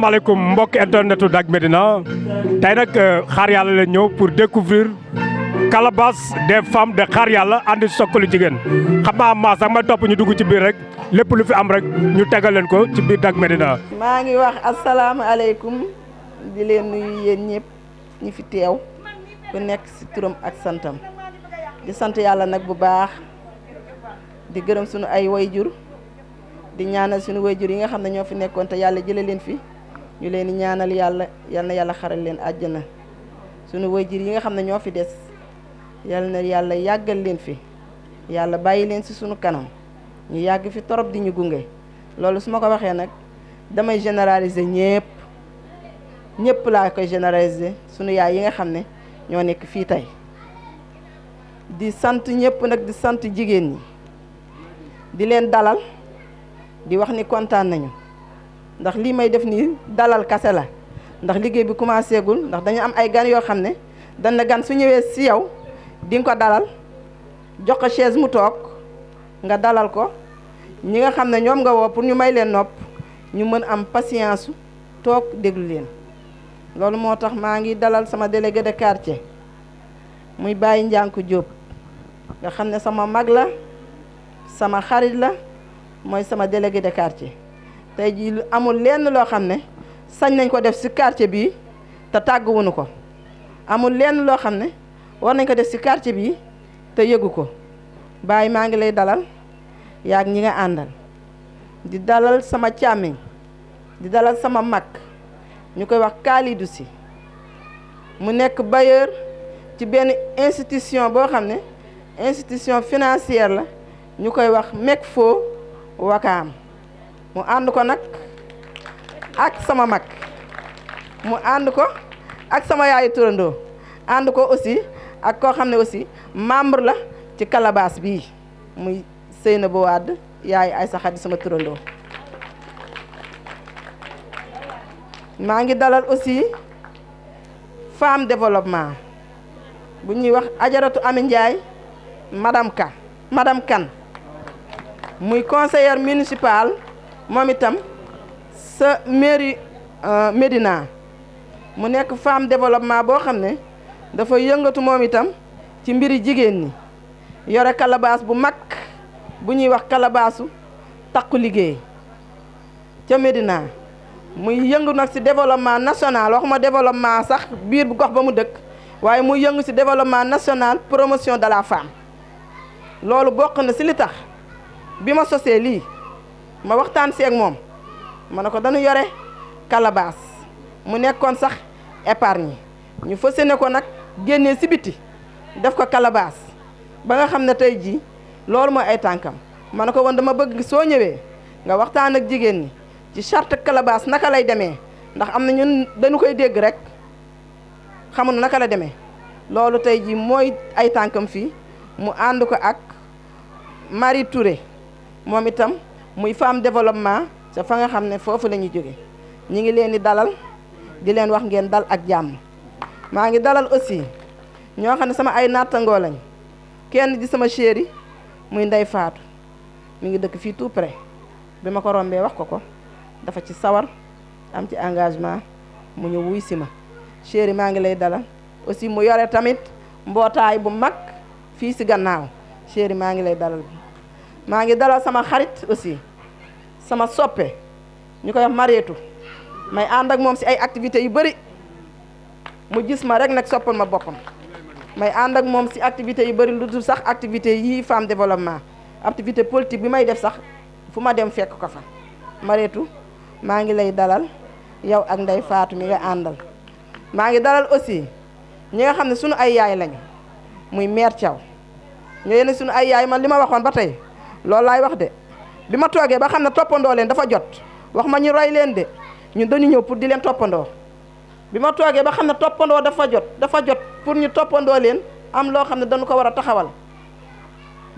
asalaamaaleykum mbokk internetu Dak Médina tey nag xaar yàlla la ñëw pour découvrir calebasse des femmes de xaar yàlla andi Sokulu jigéen xam naa maa sax may topp ñu dugg ci biir rek lépp lu fi am rek ñu tegal leen ko ci biir Dak Médina. maa ngi wax asalaamaaleykum di leen nuyu yéen ñëpp ñi fi teew ku nekk ci turam ak santam di sant yàlla nag bu baax di gërëm suñu ay wayjur di ñaanal suñu wayjur yi nga xam ne ñoo fi nekkoon te yàlla jële leen fi ñu leen di ñaanal yàlla yal na yàlla xaral leen àjjana suñu wayjur yi nga xam ne ñoo fi des yal na yàlla yàggal leen fi yàlla bàyyi leen ci suñu kanam ñu yàgg fi torop di ñu gunge loolu su ma ko waxee nag damay généraliser ñëpp laa koy généraliser suñu yaay yi nga xam ne ñoo nekk fii tey di sant ñëpp nag di sant jigéen ñi di leen dalal di wax ni kontaan nañu ndax lii may def nii dalal kase la ndax liggéey bi commencé gul ndax dañu am ay gan yoo xam ne dañ na gan su ñëwee si yow di nga ko dalal jox ko chaise mu toog nga dalal ko ñi nga xam ne ñoom nga woo pour ñu may leen nopp ñu mën am patience toog déglu leen loolu moo tax maa ngi dalal sama délégué de quartier muy Baye Ndiankou Diop nga xam ne sama mag la sama xarit la mooy sama délégué de quartier tey jii amul lenn loo xam ne sañ nañ ko def ci quartier bii te tàgguwuñu ko amul lenn loo xam ne war nañ ko def ci quartier bii te yëgu ko Baye maa ngi lay dalal yaag ñi nga àndal di dalal sama càmmiñ di dalal sama mag ñu koy wax Kalidou Sy mu nekk bailleur ci benn institution boo xam ne institution financière la ñu koy wax Mecfo Wakaam mu ànd ko nag ak sama mag mu ànd ko ak sama yaayu turandoo ànd ko aussi ak koo xam ne aussi membre la ci calebasse bii muy Seynabou Wade yaay Aïssa Khady sama turandoo maa ngi dalal aussi femme développement bu ñuy wax Ajaratu Ami Ndiaye madame Kane muy conseillère municipal moom itam sa mairie Médina mu nekk femme développement boo xam ne dafa yëngatu moom itam ci mbiri jigéen ñi yore calebasse bu mag bu ñuy wax calebassu takku liggéey ca Médina muy yëngu nag ci développement national waxuma développement sax biir bu gox ba mu dëkk waaye muy yëngu ci développement national promotion de la femme loolu bokk na ci li tax bi ma sosee lii ma waxtaan seeg moom ma ne ko dañu yore calebasse mu nekkoon sax épargne ñu fas yéene ko nag génnee ci biti def ko calebasse ba nga xam ne tey jii loolu mooy ay tànkam ma ne ko woon dama bëgg soo ñëwee nga waxtaan ak jigéen ñi ci charte calebasse naka lay demee ndax am na ñun dañu koy dégg rek xamuñu naka la demee loolu tey jii mooy ay tànkam fii mu ànd ko ak Marie Touré moom itam muy femme développement ca fa nga xam ne foofu la ñuy jóge ñi ngi leen di dalal di leen wax ngeen dal ak jàmm maa ngi dalal aussi ñoo xam ne sama ay nattangoo lañ kenn di sama chéri muy Ndey Faatu mi ngi dëkk fii tout près bi ma ko rombee wax ko dafa ci sawar am ci engagement mu ñu wuy si ma chéri maa ngi lay dalal aussi mu yore tamit mbootaay bu mag fii si gannaaw chéri maa ngi lay dalal maa ngi dalal sama xarit aussi sama soppe ñu koy wax Marietu may ànd ak moom si ay activités yu bëri mu gis ma rek nag soppal ma boppam may ànd ak moom si activités yu bëri lu dul sax activités yii femme développement activité politique bi may def sax fu ma dem fekk ko fa Marietu maa ngi lay dalal yow ak Ndey Faatu mi nga àndal maa ngi dalal aussi ñi nga xam ne suñu ay yaay lañu muy mère Thiaw ñoo yéen suñu ay yaay man li ma waxoon ba tey loolu laay wax de bi ma toogee ba xam ne toppandoo leen dafa jot wax ma ñu roy leen de ñun dañu ñëw pour di leen toppandoo bi ma toogee ba xam ne toppandoo dafa jot pour ñu toppandoo leen am loo xam ne dañu ko war a taxawal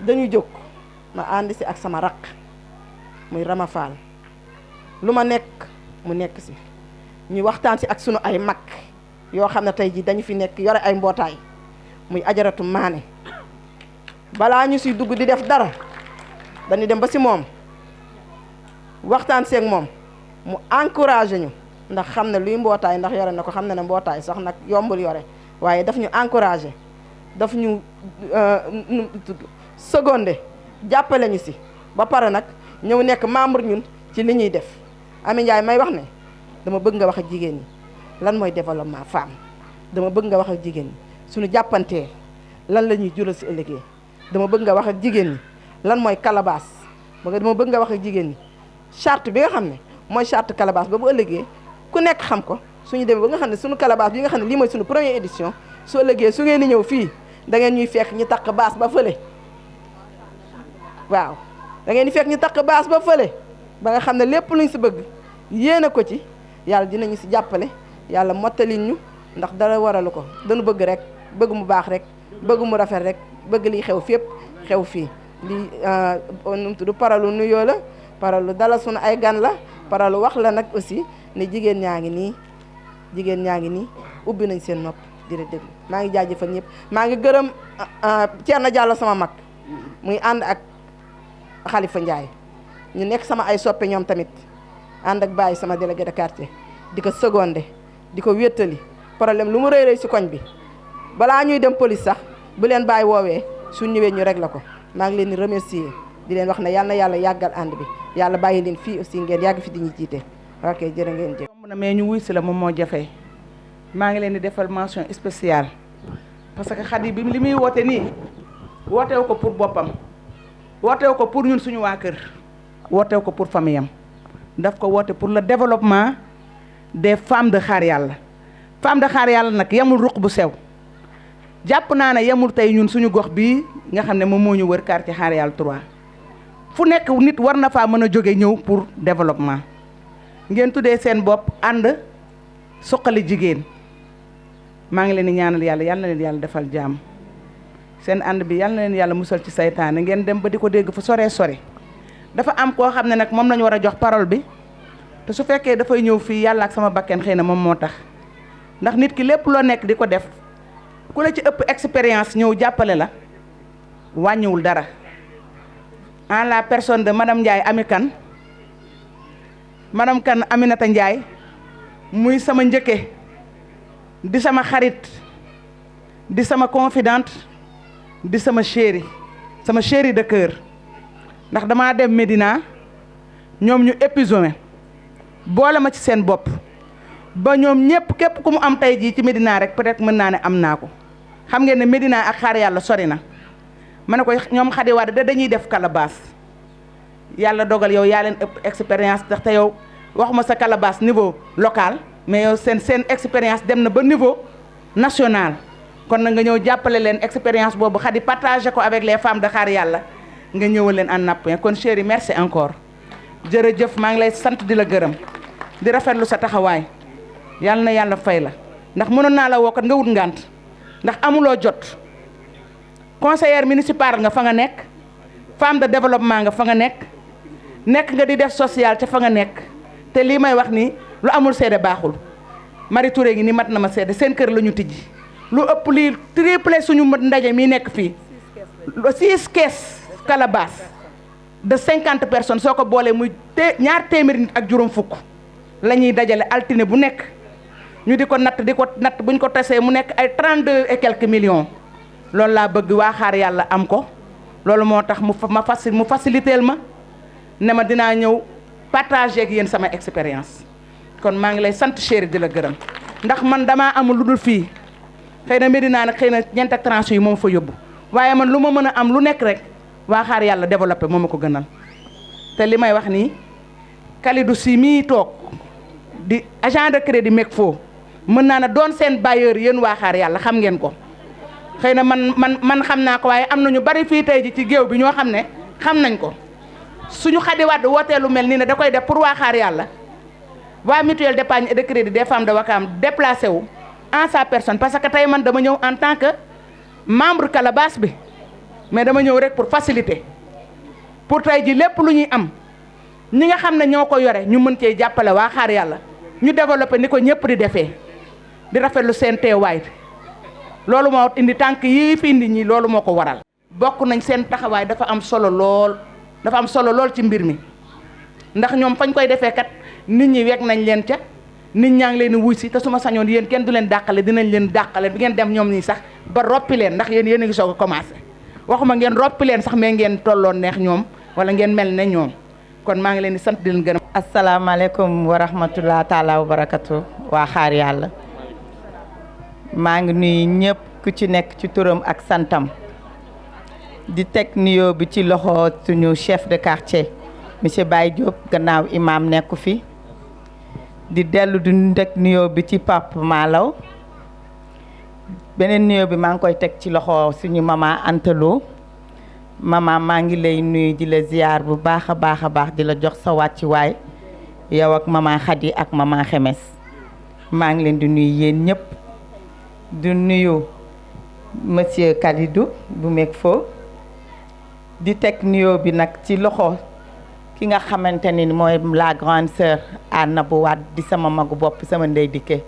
dañu jóg ma ànd si ak sama raq muy Rama Fall lu ma nekk mu nekk si ñu waxtaan si ak sunu ay mag yoo xam ne tey jii dañu fi nekk yore ay mbootaay muy Ajaratu Maane balaa ñu siy dugg di def dara dañuy dem ba si moom waxtaan seeg moom mu encouragé ñu ndax xam ne luy mbootaay ndax yore na ko xam ne ne mbootaay sax nag yombul yore waaye daf ñu encouragé daf ñu secondé jàppale ñu si ba pare nag ñëw nekk membre ñun ci li ñuy def. Amy Ndiaye may wax ne dama bëgg nga wax ak jigéen ñi lan mooy développement femme dama bëgg nga wax ak jigéen ñi suñu jàppantee lan la ñuy jural si ëllëgee dama bëgg nga wax ak jigéen ñi lan mooy calebasse dama bëgg nga wax ak jigéen ñi charte bi nga xam ne mooy charte calebasse ba bu ëllëgee ku nekk xam ko suñu demee ba nga xam ne suñu calebasse bi nga xam ne lii mooy suñu première édition su ëllëgee su ngeen di ñëw fii da ngeen ñuy fekk ñu takk baas ba fële waaw da ngeen di fekk ñu takk baas ba fële ba nga xam ne lépp luñ si bëgg yéene ko ci yàlla dinañu si jàppale yàlla mottalin ñu ndax dara waralu ko dañu bëgg rek bëgg mu baax rek bëgg mu rafet rek bëgg liy xew fépp xew fii lii nu mu tudd paralu nuyoo la paralu dala sunu ay gan la paralu wax la nag aussi ne jigéen ñaa ngi nii ubbi nañ seen nopp di la déglu maa ngi jaajëfal ñëpp maa ngi gërëm Thierno Diallo sama mag muy ànd ak Khalifa Ndiaye ñu nekk sama ay soppe ñoom tamit ànd ak Baye sama délégué de quartier di ko secondé di ko wéttali problème lu mu rëy rëy si koñ bi balaa ñuy dem police sax bu leen Baye woowee suñ ñëwee ñu réglé ko maa ngi leen di remercier di leen wax ne yal na yàlla yàggal ànd bi yàlla bàyyi leen fii aussi ngeen yàgg fi di ñu jiite ok jërë ngeen jëf. yomb na mais ñu wuy si la moom moo jafe maa ngi leen di defal mention spéciale parce que Khady bi li muy woote nii wootewu ko pour boppam wootewu ko pour ñun suñu waa kër wootewu ko pour famille am daf ko woote pour le développement des femmes de Xaar Yàlla femme de Xaar Yàlla nag yemul ruq bu sew jàpp naa ne yemul tey ñun suñu gox bii nga xam ne moom moo ñu wër quartier Xaar Yàlla 3 fu nekk nit war na faa mën a jóge ñëw pour développement ngeen tuddee seen bopp ànd suqali jigéen maa ngi leen di ñaanal yàlla yal na leen yàlla defal jàmm seen ànd bi yal na leen yàlla musal ci saytaane ngeen dem ba di ko dégg fu soree sore dafa am koo xam ne nag moom lañu war a jox parole bi te su fekkee dafay ñëw fii yàlla ak sama bakken xëy na moom moo tax ndax nit ki lépp loo nekk di ko def ku la ci ëpp expérience ñëw jàppale la wàññiwul dara en la personne de madame Ndiaye Amy Kane madame Kane Aminata Ndiaye muy sama njëkke di sama xarit di sama confidente di sama chérie de cœur ndax damaa dem Médina ñoom ñu épisomé boole ma ci seen bopp ba ñoom ñëpp képp ku mu am tey jii ci Médina rek peut-être mën naa ne am naa ko xam ngeen ne Médina ak Xaar Yàlla sori na ma ne ko ñoom Khady Wade da dañuy def calebasse yàlla dogal yow yaa leen ëpp expérience ndax te yow waxuma sa calebasse niveau local mais yow seen expérience dem na ba niveau national kon na nga ñëw jàppale leen expérience boobu Khady partagé ko avec les femmes de Xaar Yàlla nga ñëwal leen en appui kon chérie merci encore jërëjëf maa ngi lay sant di la gërëm di rafetlu sa taxawaay yàlla na yàlla fay la ndax mënoon naa la woo kat nga wut ngànt ndax amuloo jot conseillère municipal nga fa nga nekk femme de développement nga fa nga nekk nga di def social ca fa nga nekk te lii may wax ni lu amul seede baaxul Marie Touré ngi ni mat na ma seede seen kër la ñu tijji lu ëpp lii triplé suñu ndaje mi nekk fii 6 caisses calebasse de 50 personnes soo ko boolee muy ñaar téeméeri nit ak juróom fukk la ñuy dajale altine bu nekk ñu di ko natt buñ ko tasee mu nekk ay 32 et quelques millions loolu laa bëgg waa Xaar Yàlla am ko loolu moo tax mu faciliteel ma ne ma dinaa ñëw partager ak yéen sama expérience kon maa ngi lay sant chéri di la gërëm ndax man damaa amul lu dul fii xëy na Médina nag xëy na ñeent ak tranche yi moom fa yóbbu waaye man lu ma mën a am lu nekk rek waa Xaar Yàlla développé moo ma ko gënal te li may wax nii Kalidou Sy mii toog di agent de crédit Mecfo mën naa ne doon seen bailleur yéen waa Xaar Yàlla xam ngeen ko xëy na man xam naa ko waaye am na ñu bari fii tey ji ci géew bi ñoo xam ne xam nañ ko suñu Khady Wade wootee lu mel nii ne da koy def pour waa Xaar Yàlla waa mutuelle d'épargne et de crédit des femmes de Ouakam déplacé wu en sa personne parce que tey man dama ñëw en tant que membre calebasse bi mais dama ñëw rek pour faciliter pour tey ji lépp lu ñuy am ñi nga xam ne ñoo ko yore ñu mën cee jàppale waa Xaar Yàlla ñu développé ni ko ñëpp di defee di rafetlu seen teewaay loolu moo indi tànk yii fi indi ñi loolu moo ko waral. bokk nañ seen taxawaay dafa am solo lool ci mbir mi ndax ñoom fañ koy defee kat nit ñi weg nañ leen ca nit ñaa ngi leen di wuy si te su ma sañoon yéen kenn du leen dàqale dinañ leen dàqale bi ngeen dem ñoom nii sax ba roppi leen ndax yéen a ngi soog a commencé waxuma ngeen roppi leen sax mais ngeen tolloon neex ñoom wala ngeen mel ne ñoom kon maa ngi leen di sant di leen gërëm. asalaamaaleykum wa rahmatulah taalaa wa barakatu waa xaar yàlla maa ngi nuyu ñëpp ku ci nekk ci turam ak santam di teg nuyoo bi ci loxo suñu chef de quartier monsieur Baye Diop gannaaw imam nekku fi di dellu di teg nuyoo bi ci Pape Malaw beneen nuyoo bi maa ngi koy teg ci loxo suñu mama Antalo mama maa ngi lay nuyu di la ziar bu baax a baax di la jox sa wàccuwaay yow ak mama Khady ak mama Xemes maa ngi leen di nuyu yéen ñëpp di nuyu monsieur Kalidou bu meeg foo di teg nuyoo bi nag ci loxo ki nga xamante ni mooy la grande sœur Nabou Wade di sama magu bopp sama ndey dikke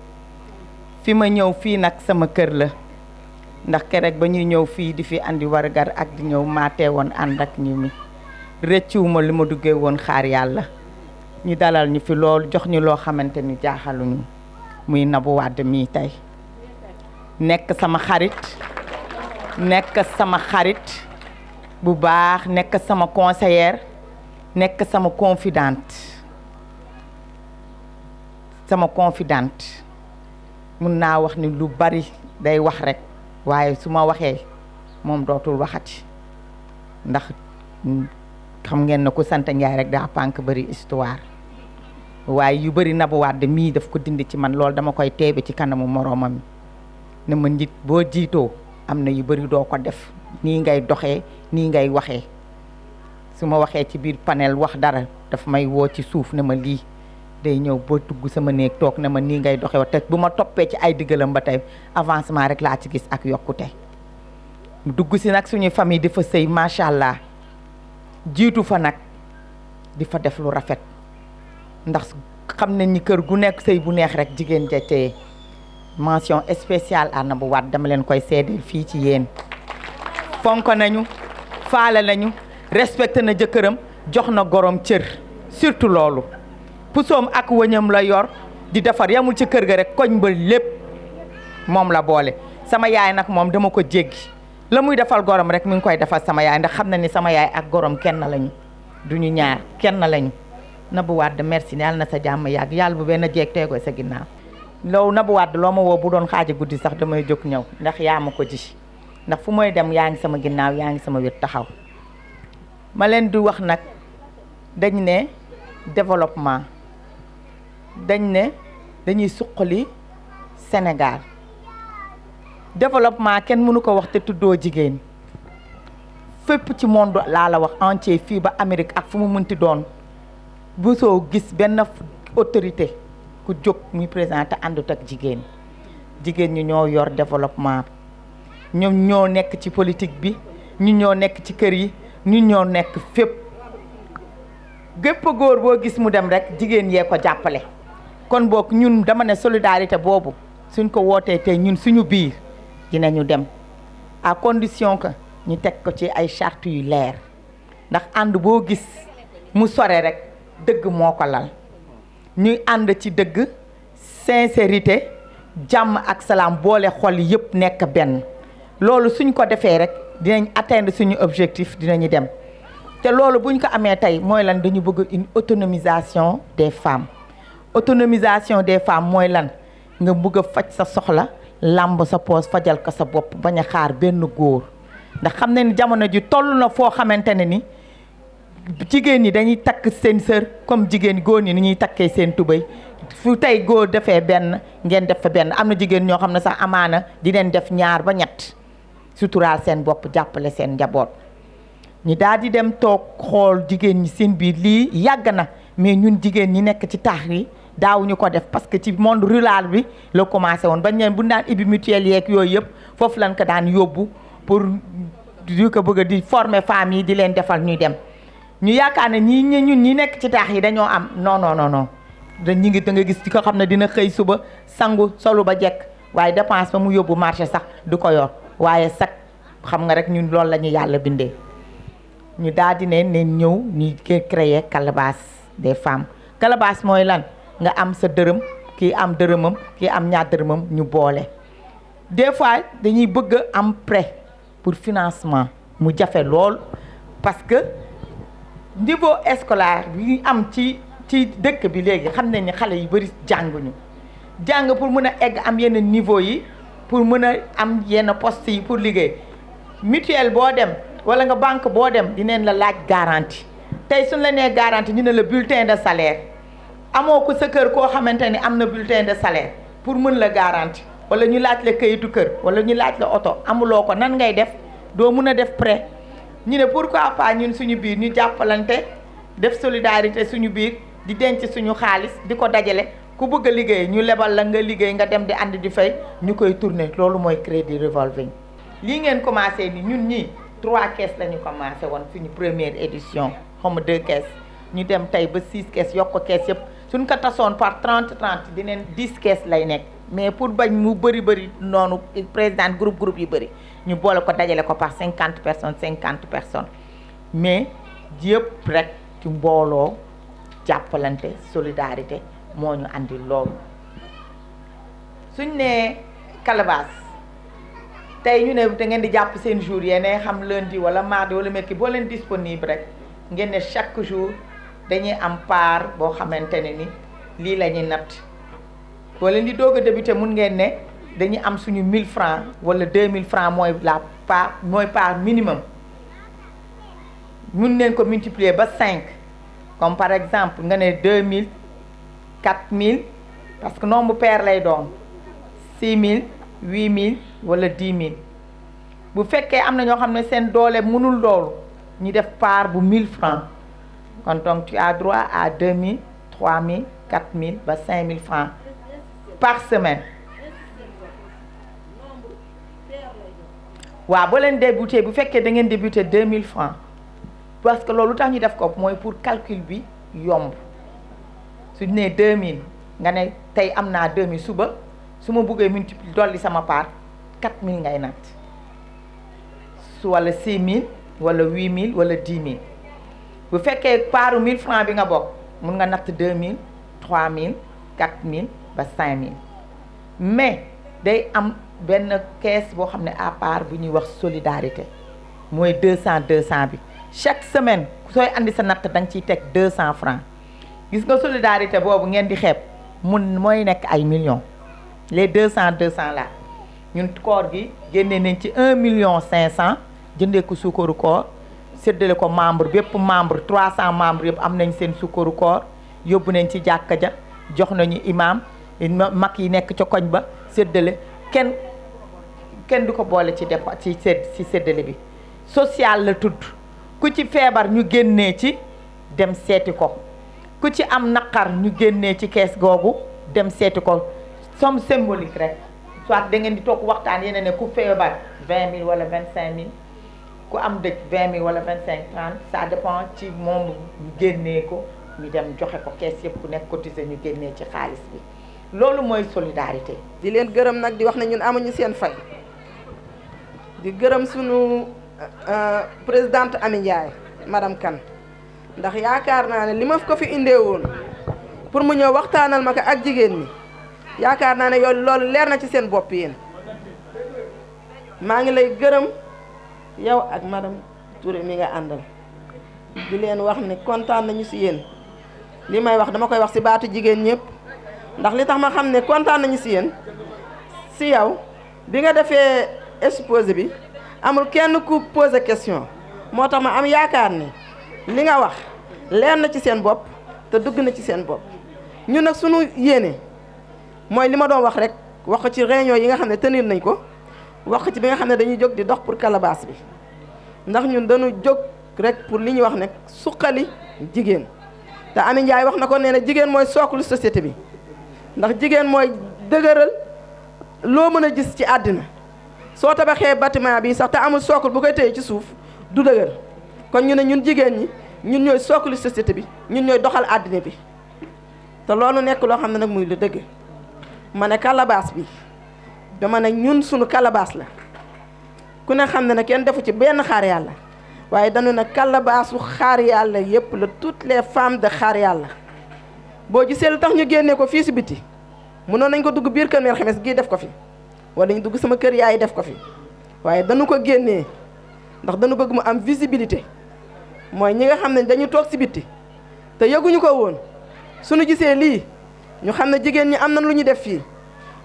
fi ma ñëw fii nag sama kër la ndax keroog ba ñuy ñëw fii di fi andi wargar ak di ñëw maatee woon ànd ak ñu mi rëccuwuma li ma duggee woon xaar yàlla ñu dalal ñu fi loolu jox ñu loo xamante ni jaaxaluñu muy Nabou Wade mii tey nekk sama xarit bu baax nekk sama conseillère nekk sama confidente mun naa wax ni lu bari day wax rek waaye su ma waxee moom dootul waxati ndax xam ngeen na ku sant Njaay rek daa pànk bari histoire waaye yu bari Nabou Wade mii daf ko dindi ci man loolu dama koy teebe ci kanamu moroomam ne ma nit boo jiitoo am na yu bari doo ko def nii ngay doxee nii ngay waxee su ma waxee ci biir panel wax dara daf may woo ci suuf ne ma lii day ñëw boo dugg sama néeg toog ne ma nii ngay doxee te bu ma toppee ci ay diggalam ba tey avancement rek laa ci gis ak yokkute mu dugg si nag suñuy famille di fa sëy macha allah jiitu fa nag di fa def lu rafet ndax xam nañ ni kër gu nekk sëy bu neex rek jigéen ja téye mention spéciale à Nabou Wade dama leen koy seedeel fii ci yéen fonk nañu faale nañu respecté na jëkkëram jox na gorom cër surtout loolu pusoom ak wëñam la yor di defar yamul ci kër ga rek koñ ba lépp moom la boole sama yaay nag moom dama ko jéggi la muy defal gorom rek mi ngi koy defal sama yaay ndax xam na ni sama yaay ak gorom kenn lañu duñu ñaar kenn lañu Nabou Wade merci yàlla na sa jàmm yàgg yàlla bu benn jeeg teegoo sa ginnaaw loolu Nabou Wade loo ma woo bu doon xaaja guddi sax damay jóg ñëw ndax yaa ma ko ji ndax fu may dem yaa ngi sama ginnaaw yaa ngi sama wet taxaw ma leen di wax nag dañ ne développement dañ ne dañuy suqali Sénégal développement kenn mënu ko wax te tuddoo jigéen fépp ci monde laa la wax entier fii ba Amérique ak fu mu mënti doon bu soo gis benn autorité ku jóg muy présenté àndut ak jigéen ñi ñoo yor développement ñoom ñoo nekk ci politique bi ñu ñoo nekk ci kër yi ñu ñoo nekk fépp gépp góor boo gis mu dem rek jigéen yee ko jàppale kon boog ñun dama ne solidarité boobu suñ ko wootee tey ñun suñu biir dinañu dem à condition que ñu teg ko ci ay charte yu leer ndax ànd boo gis mu sore rek dëgg moo ko lal ñuy ànd ci dëgg sincérité jàmm ak salaam boole xol yëpp nekk benn loolu suñ ko defee rek dinañ atteindre suñu objectif dinañu dem te loolu buñ ko amee tey mooy lan dañu bëgg une autonomisation des femmes mooy lan nga bëgg a faj sa soxla làmb sa poos fajal ko sa bopp bañ a xaar benn góor ndax xam ne ni jamono ji toll na foo xamante ne ni jigéen ñi dañuy takk seen sër comme jigéen góor ñi ni ñuy takkee seen tubéy fu tey góor defee benn ngeen def fa benn am na jigéen ñoo xam ne sax amaana di leen def ñaar ba ñett suturaal seen bopp jàppale seen njaboot ñi daal di dem toog xool jigéen ñi seen biir lii yàgg na mais ñun jigéen ñi nekk ci taax yi daawuñu ko def parce que ci monde rural bi la commencé woon bañ leen bu daan ibbi mutuelle yeeg yooyu yëpp foofu lañ ko daan yóbbu pour di ko bëgg di former femmes yi di leen defal ñuy dem ñu yaakaar ne ñun ñi nekk ci taax yi dañoo am non da nga gis ci ko xam ne dina xëy suba sangu solu ba jekk waaye dépense ba mu yóbbu marché sax du ko yor waaye sax xam nga rek ñun loolu la ñu yàlla bindee ñu daal di ne ñëw ñu créer calebasse des femmes calebasse mooy lan nga am sa dërëm kii am dërëmam kii am ñaar dërëmam ñu boole. des fois dañuy bëgg a am prêt pour financement mu jafe lool parce que niveau scolaire bi am ci dëkk bi léegi xam nañ ni xale yu bari jànguñu jàng pour mën a egg am yenn niveau yi pour mën a am yenn poste yi pour liggéey mutuelle boo dem wala nga banque boo dem dinañ la laaj garantie tey suñ la nee garantie ñu ne la bulletin de salaire amoo ko sa kër koo xamante ni am na bulletin de salaire pour mën la garantie wala ñu laaj la kayitu kër wala ñu laaj la oto amuloo ko nan ngay def doo mën a def prêt ñu ne pourquoi pas ñun suñu biir ñu jàppalante def solidarité suñu biir di denc suñu xaalis di ko dajale ku bëgg a liggéey ñu lebal la nga liggéey nga dem di ànd di fay ñu koy tourner loolu mooy crédit revolving. lii ngeen commencé ni ñun ñii 3 caisses la ñu commencé woon suñu première édition xaw ma 2 caisses ñu dem tey ba 6 caisses yokk ko caisses yëpp suñ ko tasoon par 30 dineen 10 caisses lay nekk mais pour bañ mu bëri noonu président groupe yi bëri ñu boole ko dajale ko par 50 personnes mais yëpp rek ci mbooloo jàppalante solidarité moo ñu andi loolu. suñ ne calebasse tey ñu ne da ngeen di jàpp seen jour yéen xam lundi wala mardi wala mercredi boo leen disponible rek ngeen ne chaque jour dañuy am part boo xamante ne ni lii la ñuy natt boo leen di doog a débuter mun ngeen ne dañuy am suñu 1000 francs wala 2000 francs mooy part minimum mun neen ko multiplier ba 5 comme par exemple nga ne 2000 4000 parce que nombre pair lay doon 6000 8000 wala 10000 bu fekkee am na ñoo xam ne seen doole mënul loolu ñu def part bu 1000 francs kon donc tu as droit à 2000 3000 4000 ba 5000 francs par semaine. waaw boo leen débuté bu fekkee da ngeen débuté 2000 francs parce que loolu tax ñu def ko mooy pour calcul bi yomb su ñu nee 2000 nga ne tey am naa 2000 suba su ma buggee multiplier dolli sama part 4000 ngay natt su wala 6000 wala 8000 wala 10000 bu fekkee paaru 1000 francs bi nga bokk mun nga natt 2000 3000 4000 ba 5000 mais day am benn caisse boo xam ne à part bu ñuy wax solidarité mooy 200 bi chaque semaine sooy andi sa natt da nga ciy teg 200 francs gis nga solidarité boobu ngeen di xeeb mooy nekk ay millions les 200 là ñun koor gi génnee nañ ci 1,500,000 jëndee ko sukkaru koor séddale ko membre bépp membre 300 membres yëpp am nañ seen sukkaru koor yóbbu nañ ci jàkka ja jox nañu imam mag yi nekk ca koñ ba séddale kenn du ko boole ci def ci séddale bi social la tudd ku ci feebar ñu génnee ci dem seeti ko ku ci am naqar ñu génnee ci kees googu dem seeti ko somme symbolique rek soit da ngeen di toog waxtaan yeneen ne ku feebar 20 000 wala 25 000 ku am dëj 20 000 wala 25 30 ça dépend ci moom ñu génnee ko ñu dem joxe ko kees yëpp ku nekk cotiser ñu génnee ci xaalis bi loolu mooy solidarité. di leen gërëm nag di wax ne ñun amuñu seen fay di gërëm sunu présidente Amy Ndiaye madame Kane ndax yaakaar naa ne li ma ko fi indee woon pour mu ñëw waxtaanal ma ko ak jigéen ñi yaakaar naa ne yow loolu leer na ci seen bopp yéen maa ngi lay gërëm yow ak madame Touré mi nga àndal di leen wax ne kontaan nañu si yéen li may wax dama koy wax si baatu jigéen ñëpp ndax li tax ma xam ne kontaan nañu si yéen si yow bi nga defee exposé bi amul kenn ku posé question moo tax ma am yaakaar ni li nga wax leer na ci seen bopp te dugg na ci seen bopp ñun nag sunu yéene mooy li ma doon wax rek wax ko ci réunion yi nga xam ne tenir nañ ko wax ko ci bi nga xam ne dañuy jóg di dox pour calebasse bi ndax ñun dañu jóg rek pour li ñuy wax ne suqali jigéen te Amy Ndiaye wax na ko nee na jigéen mooy sooklu société bi ndax jigéen mooy dëgëral loo mën a gis ci àddina soo tabaxee bâtiment bi sax te amul sookul bu koy téye ci suuf du dëgër kon ñu ne ñun jigéen ñi ñun ñooy sooklu société bi ñun ñooy doxal àddina bi te loolu nekk loo xam ne nag muy lu dëgg ma ne calebasse bi dama ne ñun sunu calebasse la ku ne xam ne ne kenn defu ci benn xaar yàlla waaye dañu ne calebasse xaar yàlla yépp la toutes les femmes de xaar yàlla boo gisee lu tax ñu génnee ko fii si biti mënoon nañ ko dugg biir kër mère Xemes gii def ko fi wala ñu dugg sama kër yaay def ko fi waaye dañu ko génnee ndax dañu bëgg mu am visibilité mooy ñi nga xam ne dañu toog si bitti te yëguñu ko woon suñu gisee lii ñu xam ne jigéen ñi am nañ lu ñu def fii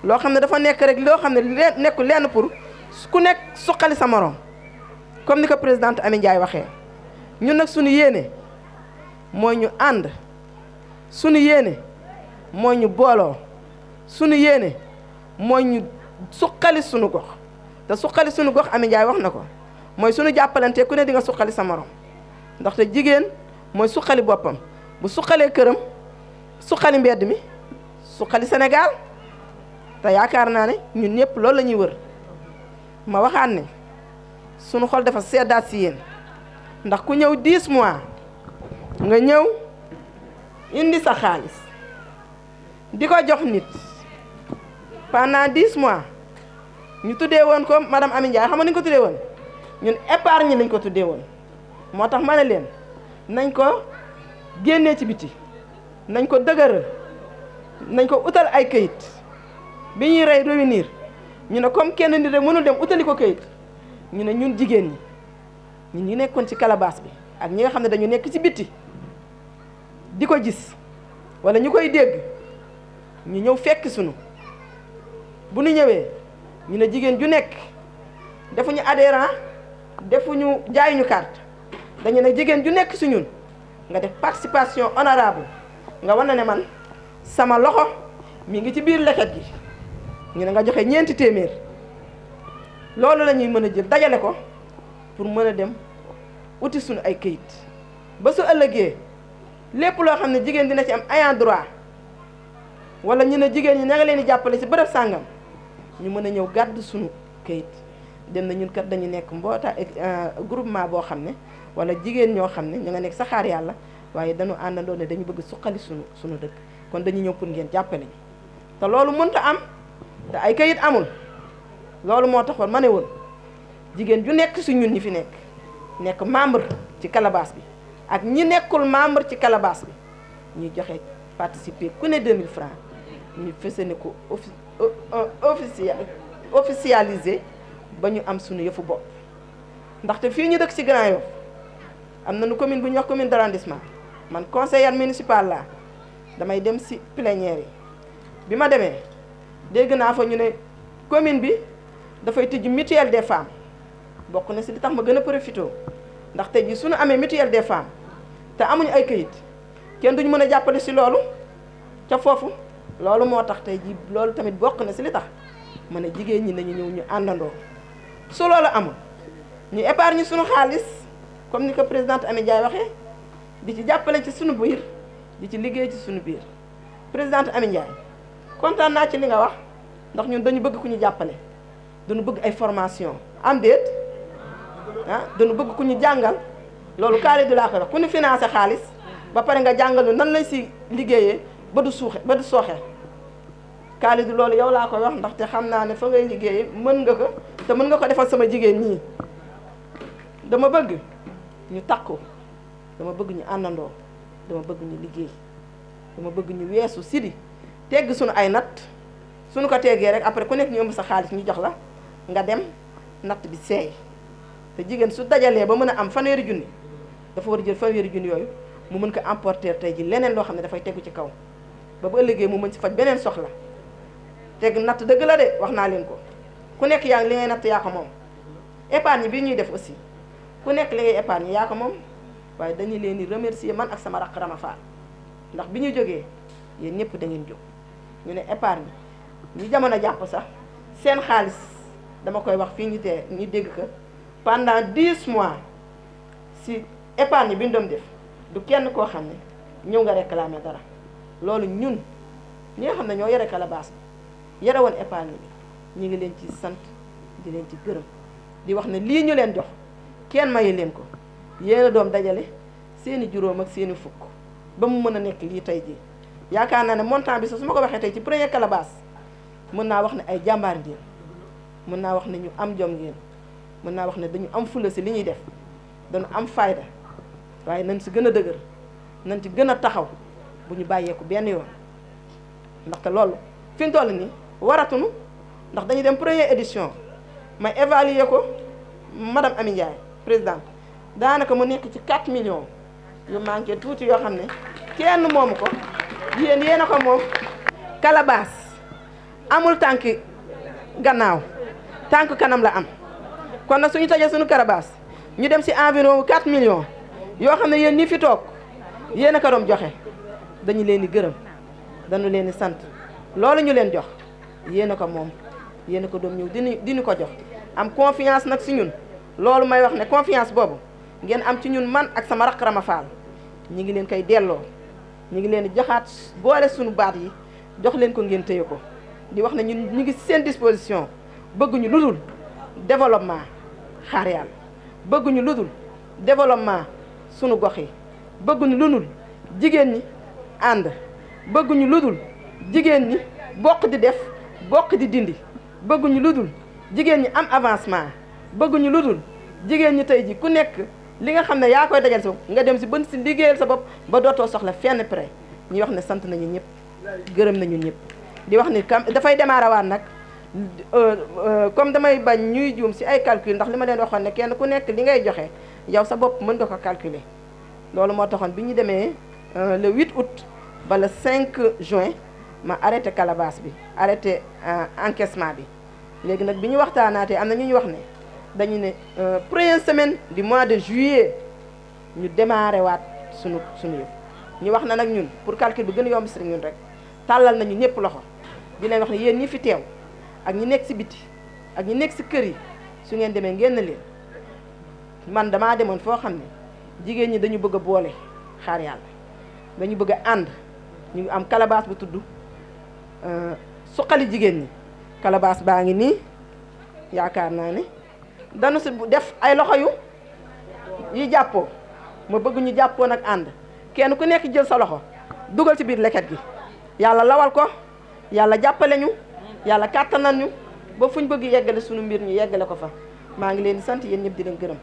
loo xam ne dafa nekk rek loo xam ne nekkul lenn pour ku nekk suqali sa morom comme ni ko présidente Amy Ndiaye waxee ñun nag suñu yéene mooy ñu ànd suñu yéene mooy ñu booloo suñu yéene mooy ñu suqali suñu gox te suqali suñu gox Amy Ndiaye wax na ko mooy suñu jàppalante ku ne di nga suqali sa morom ndaxte jigéen mooy suqali boppam bu suqalee këram suqali mbedd mi suqali Sénégal te yaakaar naa ne ñun ñëpp loolu la ñuy wër ma waxaat ne sunu xol dafa seddaat si yéen ndax ku ñëw 10 mois nga ñëw indi sa xaalis di ko jox nit pendant 10 mois ñu tuddee woon ko madame Amy Ndiaye xam nga ni ñu ko tuddee woon ñun épargne lañ ko tuddee woon moo tax ma ne leen nañ ko génnee ci biti nañ ko dëgëral nañ ko utal ay kayit bi ñuy rey réunir ñu ne comme kenn nit rek mënul dem utali ko kayit ñu ne ñun jigéen ñi ñun ñu nekkoon ci calebasse bi ak ñi nga xam ne dañu nekk ci biti di ko gis wala ñu koy dégg ñu ñëw fekk sunu bu ñu ñëwee ñu ne jigéen ju nekk defuñu adhérent defuñu jaayuñu carte dañu ne jigéen ju nekk si ñun nga def participation honorable nga wan ne man sama loxo mi ngi ci biir leket gi ñu ne nga joxe 4 téeméer loolu la ñuy mën a jël dajale ko pour mën a dem uti suñu ay këyit ba su ëllëgee lépp loo xam ne jigéen dina ci am ayant droit wala ñu ne jigéen ñi ña nga leen di jàppale ci bërëb sàngam ñu mën a ñëw gàddu suñu këyit dem na ñun kat dañu nekk mbootaay groupement boo xam ne wala jigéen ñoo xam ne ñu nga nekk sa xaar yàlla waaye dañu àndandoo ne dañu bëgg suqali suñu dëkk kon dañu ñëw pour ngeen jàppale ñu te loolu mënta am te ay këyit amul loolu moo taxoon ma ne woon jigéen ju nekk si ñun ñi fi nekk membre ci calebasse bi ak ñi nekkul membre ci calebasse bi ñuy joxe participer ku ne 2000 francs ñu fësane ko officialisé ba ñu am suñu yëfu bopp ndaxte fii ñu dëkk ci Grand Yoff am nañu commune bu ñuy wax commune d'arrondissement man conseillère municipale laa damay dem ci plénière yi bi ma demee dégg naa fa ñu ne commune bi dafay tijji mutuelle des femmes bokk na ci li tax ma gën a profité ndax tey jii suñu amee mutuelle des femmes te amuñu ay këyit kenn duñu mën a jàppale ci loolu ca foofu loolu moo tax tey jii loolu tamit bokk na ci li tax ma ne jigéen ñi nañu ñëw ñu àndandoo su loolu amul ñu épargne suñu xaalis comme ni ko présidente Amy Ndiaye waxee di ci jàppale ci suñu biir di ci liggéey ci suñu biir présidente Amy Ndiaye kontaan naa ci li nga wax ndax ñun dañu bëgg ku ñu jàppale dañu bëgg ay formation am déet dañu bëgg ku ñu jàngal loolu kaari du laa ko wax ku ñu financé xaalis ba pare nga jàngal nan lay si liggéeyee ba du sooxe kaali du loolu yow laa koy wax ndaxte xam naa ne fa ngay liggéeyee mën nga ko te mën nga ko defal sama jigéen ñii dama bëgg ñu takku dama bëgg ñu àndandoo dama bëgg ñu liggéey dama bëgg ñu weesu sidi tegg suñu ay natt suñu ko teggee rek après ku nekk ñu ëmb sa xaalis ñu jox la nga dem natt bi seey te jigéen su dajalee ba mën a am fanweeri junni dafa war a jël fanweeri junni yooyu mu mën ko emporter tey ji leneen loo xam ne dafay tegu ci kaw ba bu ëllëgee mu mën ci faj beneen soxla teg natt dëgg la de wax naa leen ko ku nekk yaa ngi li ngay natt yaa ko moom épargne bi ñuy def aussi ku nekk li ngay épargne yaa ko moom waaye dañu leen di remercier man ak sama raq Rama Fall ndax bi ñu jógee yéen ñëpp da ngeen jóg ñu ne épargne ñu jamono jàpp sax seen xaalis dama koy wax fii ñu dégg ko pendant 10 mois si épargne bi ñu doon def du kenn koo xam ne ñëw nga réclamer dara loolu ñun ñi nga xam ne ñoo yore calebasse bi yore woon épargne bi ñu ngi leen ci sant di leen ci gërëm di wax ne lii ñu leen jox kenn maye leen ko yéen a doom dajale seeni juróom ak seeni fukk ba mu mën a nekk lii tey jii yaakaar naa ne montant bi sax su ma ko waxee tey ci premier calebasse mën naa wax ne ay jàmbaar ngeen mën naa wax ne ñu am jom ngeen mën naa wax ne dañu am fulla si li ñuy def dañu am fayda waaye nañ si gën a dëgër nañ ci gën a taxaw bu ñu bàyyeeku benn yoon ndaxte loolu fi mu toll nii waratunu ndax dañuy dem première édition ma évaluer ko madame Amy Ndiaye présidente daanaka mu nekk ci 4 millions yu manqué tuuti yoo xam ne kenn moomu ko yéen a ko moom. Calebasse amul tànk gannaaw tànk kanam la am kon nag suñu tojee suñu Calebasse ñu dem ci environ 4 millions yoo xam ne yéen ñi fi toog yéen a ko doon joxe dañu leen di gërëm dañu leen di sant loolu ñu leen jox yéen a ko moom yéen a ko doon ñëw dinu ko jox am confiance nag ci ñun loolu may wax ne confiance boobu ngeen am ci ñun man ak sama rakk Rama Fall ñi ngi leen koy delloo ñi ngi leen di joxaat boole suñu baat yi jox leen ko ngeen téye ko di wax ne ñun ñu ngi seen disposition bëgguñu lu dul développement Xaar Yàlla bëgguñu lu dul développement sunu gox yi bëgguñu lu dul jigéen ñi ànd bëgguñu lu dul jigéen ñi bokk di def bokk di dindi bëgguñu lu dul jigéen ñi am avancement bëgguñu lu dul jigéen ñi tey ji ku nekk li nga xam ne yaa koy dajal sa bopp nga dem si bën si liggéeyal sa bopp ba dootoo soxla fenn près ñuy wax ne sant nañu ñëpp gërëm nañu ñëpp di wax ni dafay démarrer waat nag comme damay bañ ñuy juum si ay calcul ndax li ma leen waxoon ne kenn ku nekk li ngay joxe yow sa bopp mën nga ko calculer loolu moo taxoon bi ñu demee le 8 août ba le 5 juin ma arrêté Calebasse bi arrêté encaissement bi léegi nag bi ñu waxtaanaatee am na ñu wax ne dañu ne première semaine du mois de juillet ñu démarré waat sunu yëf ñu wax na nag ñun pour calcul bi gën a yomb si ñun rek tàllal nañu ñëpp loxo di leen wax ne yéen ñi fi teew ak ñi nekk si biti ak ñi nekk si kër yi su ngeen demee ngeen na leen man damaa demoon foo xam ne jigéen ñi dañu bëgg a boole Xaar Yàlla dañu bëgg a ànd ñu am Calebasse bu tudd suqali jigéen ñi Calebasse baa ngi nii yaakaar naa ne danu si def ay loxo yu jàppoo ma bëgg ñu jàppoo nag ànd kenn ku nekk jël sa loxo dugal ci biir leket gi yàlla lawal ko yàlla jàppale ñu yàlla kàttanal ñu ba fu ñu bëgg yeggale sunu mbir ñu yeggale ko fa maa ngi leen di sant yéen ñëpp di leen gërëm